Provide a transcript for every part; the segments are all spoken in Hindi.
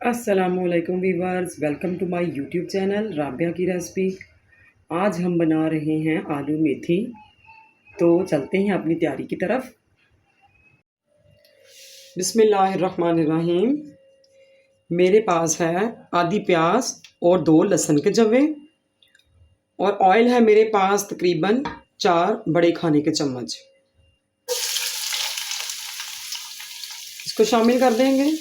अस्सलामुअलैकुम viewers, welcome to my YouTube channel Rabia की रेसिपी। आज हम बना रहे हैं आलू मेथी। तो चलते हैं अपनी तैयारी की तरफ। बिस्मिल्लाहिर्रहमानिर्रहीम। मेरे पास है आधी प्याज और 2 लहसुन के जवे, और ऑयल है मेरे पास तकरीबन 4 बड़े खाने के चम्मच। इसको शामिल कर देंगे।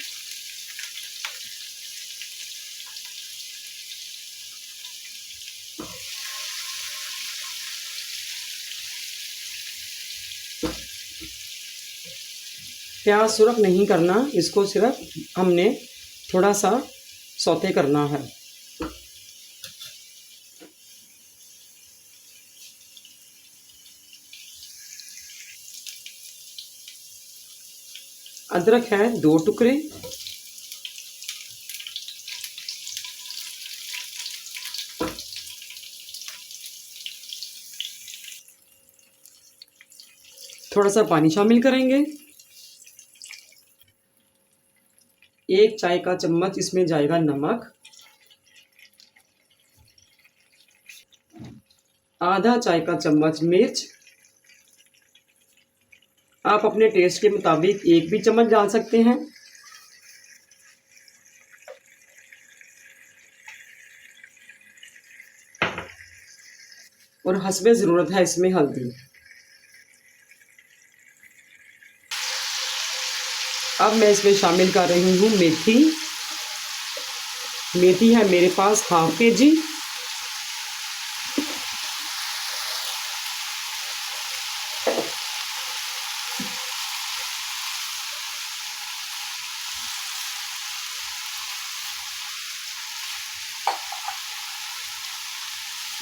प्याज सुरख नहीं करना, इसको सिर्फ हमने थोड़ा सा सौते करना है। अदरक है 2 टुकड़े। थोड़ा सा पानी शामिल करेंगे। 1 चाय का चम्मच इसमें जाएगा नमक। आधा चाय का चम्मच मिर्च। आप अपने टेस्ट के मुताबिक 1 भी चम्मच डाल सकते हैं। और हस्बे ज़रूरत है इसमें हल्दी। अब मैं इसमें शामिल कर रही हूँ मेथी। मेथी है मेरे पास ½ kg।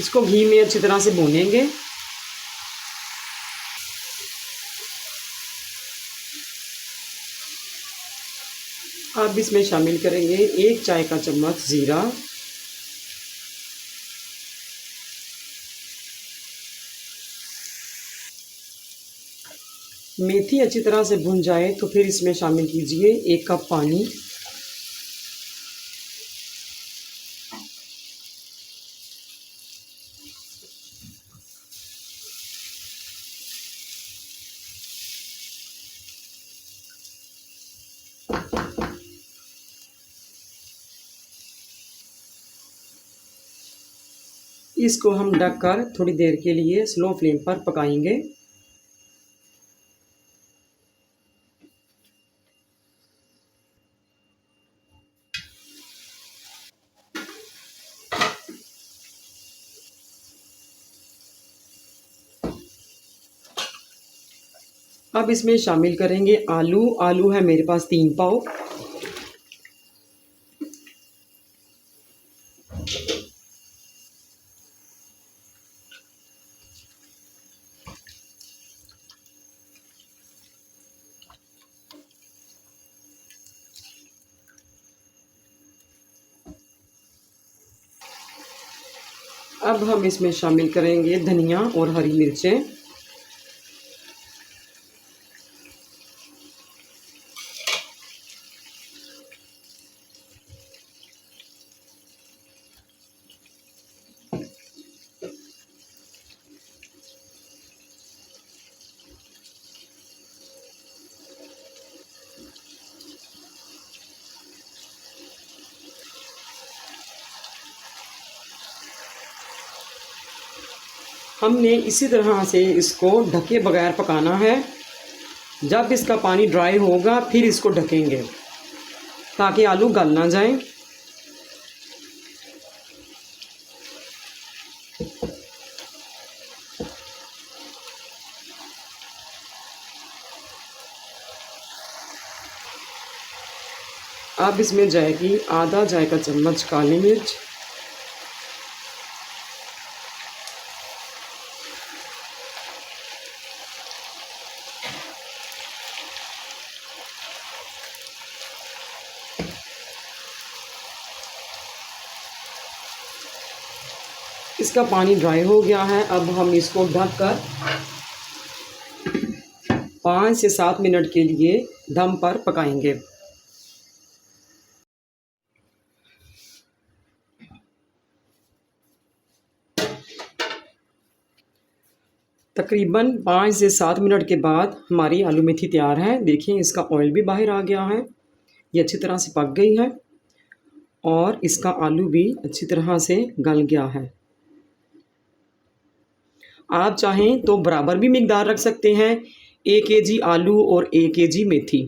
इसको घी में अच्छी तरह से भूनेंगे। अब इसमें शामिल करेंगे 1 चाय का चम्मच ज़ीरा। मेथी अच्छी तरह से भुन जाए तो फिर इसमें शामिल कीजिए 1 कप पानी। इसको हम ढककर थोड़ी देर के लिए स्लो फ्लेम पर पकाएंगे। अब इसमें शामिल करेंगे आलू। आलू है मेरे पास 3 पाव। अब हम इसमें शामिल करेंगे धनिया और हरी मिर्चें। हमने इसी तरह से इसको ढके बगैर पकाना है। जब इसका पानी ड्राई होगा फिर इसको ढकेंगे ताकि आलू गल ना जाए। अब इसमें जाएगी आधा चाय का चम्मच काली मिर्च। इसका पानी ड्राई हो गया है। अब हम इसको ढककर 5 से 7 मिनट के लिए दम पर पकाएंगे। तकरीबन 5 से 7 मिनट के बाद हमारी आलू मेथी तैयार है। देखिए इसका ऑयल भी बाहर आ गया है, ये अच्छी तरह से पक गई है और इसका आलू भी अच्छी तरह से गल गया है। आप चाहें तो बराबर भी मिकदार रख सकते हैं, 1 केजी आलू और 1 केजी मेथी।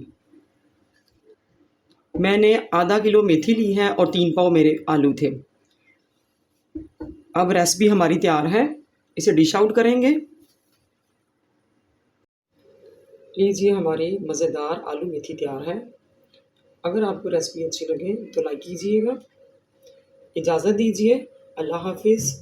मैंने आधा किलो मेथी ली है और 3 पाव मेरे आलू थे। अब रेसिपी हमारी तैयार है, इसे डिश आउट करेंगे। लीजिए हमारी मज़ेदार आलू मेथी तैयार है। अगर आपको रेसिपी अच्छी लगे तो लाइक कीजिएगा। इजाज़त दीजिए, अल्लाह हाफिज़।